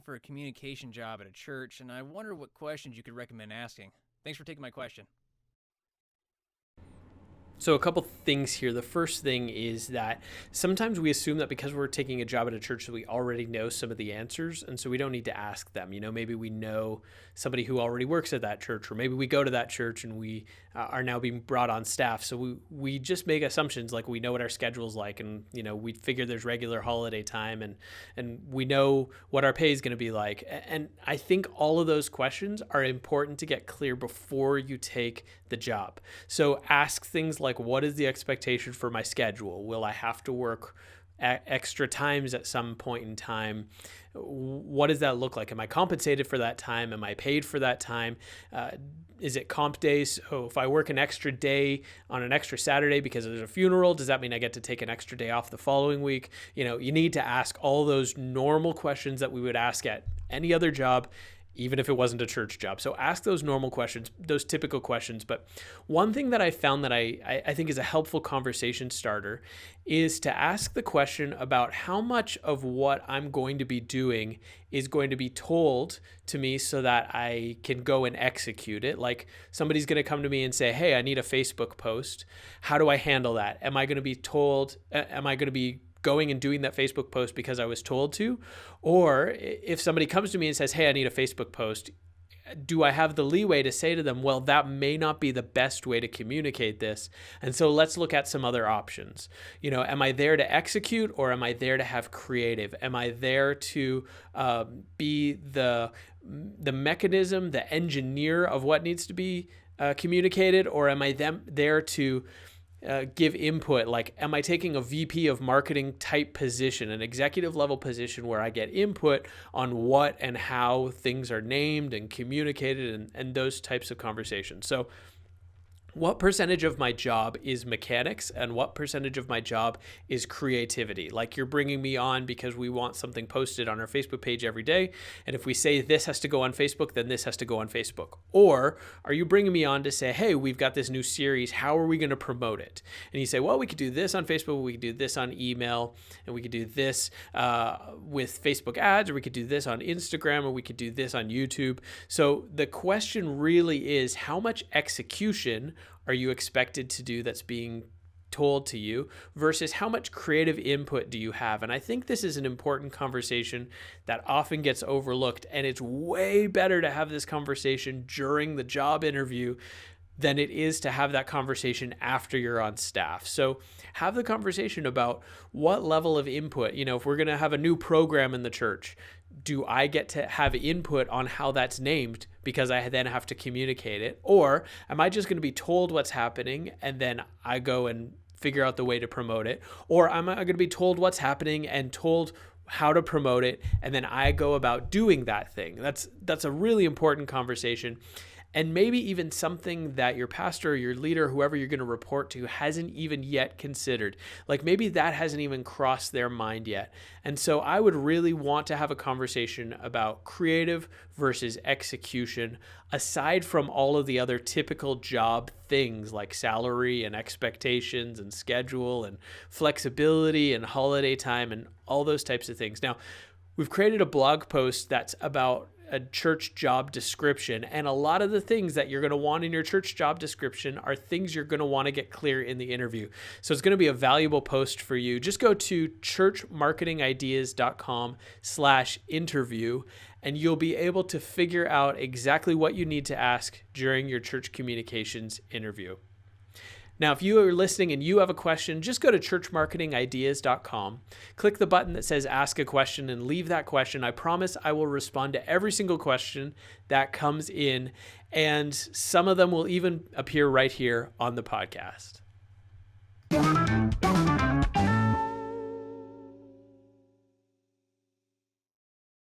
for a communication job at a church, and I wonder what questions you could recommend asking. Thanks for taking my question. So a couple things here. The first thing is that sometimes we assume that because we're taking a job at a church that we already know some of the answers, and so we don't need to ask them. Maybe we know somebody who already works at that church, or maybe we go to that church and we are now being brought on staff. So we just make assumptions like we know what our schedule's like, and we figure there's regular holiday time, and we know what our pay is going to be like. And I think all of those questions are important to get clear before you take the job. So ask things like, what is the expectation for my schedule? Will I have to work extra times at some point in time? What does that look like? Am I compensated for that time? Am I paid for that time? Is it comp days? So if I work an extra day on an extra Saturday because there's a funeral, does that mean I get to take an extra day off the following week? You need to ask all those normal questions that we would ask at any other job, even if it wasn't a church job. So ask those normal questions, those typical questions. But one thing that I found that I think is a helpful conversation starter is to ask the question about how much of what I'm going to be doing is going to be told to me so that I can go and execute it. Like somebody's going to come to me and say, hey, I need a Facebook post. How do I handle that? Am I going to be going and doing that Facebook post because I was told to? Or if somebody comes to me and says, hey, I need a Facebook post, do I have the leeway to say to them, well, that may not be the best way to communicate this, and so let's look at some other options. Am I there to execute, or am I there to have creative? Am I there to be the mechanism, the engineer of what needs to be communicated, or am I there to give input? Like, am I taking a VP of marketing type position, an executive level position where I get input on what and how things are named and communicated and those types of conversations? So what percentage of my job is mechanics and what percentage of my job is creativity? Like, you're bringing me on because we want something posted on our Facebook page every day. And if we say this has to go on Facebook, then this has to go on Facebook. Or are you bringing me on to say, hey, we've got this new series. How are we going to promote it? And you say, well, we could do this on Facebook. We could do this on email, and we could do this with Facebook ads, or we could do this on Instagram, or we could do this on YouTube. So the question really is, how much execution are you expected to do that's being told to you versus how much creative input do you have? And I think this is an important conversation that often gets overlooked, and it's way better to have this conversation during the job interview than it is to have that conversation after you're on staff. So have the conversation about what level of input, if we're going to have a new program in the church, do I get to have input on how that's named because I then have to communicate it? Or am I just going to be told what's happening and then I go and figure out the way to promote it? Or am I going to be told what's happening and told how to promote it, and then I go about doing that thing? That's a really important conversation. And maybe even something that your pastor or your leader, whoever you're going to report to, hasn't even yet considered. Like, maybe that hasn't even crossed their mind yet. And so I would really want to have a conversation about creative versus execution, aside from all of the other typical job things like salary and expectations and schedule and flexibility and holiday time and all those types of things. Now, we've created a blog post that's about a church job description, and a lot of the things that you're going to want in your church job description are things you're going to want to get clear in the interview. So it's going to be a valuable post for you. Just go to churchmarketingideas.com/interview, and you'll be able to figure out exactly what you need to ask during your church communications interview. Now, if you are listening and you have a question, just go to churchmarketingideas.com, click the button that says ask a question, and leave that question. I promise I will respond to every single question that comes in, and some of them will even appear right here on the podcast.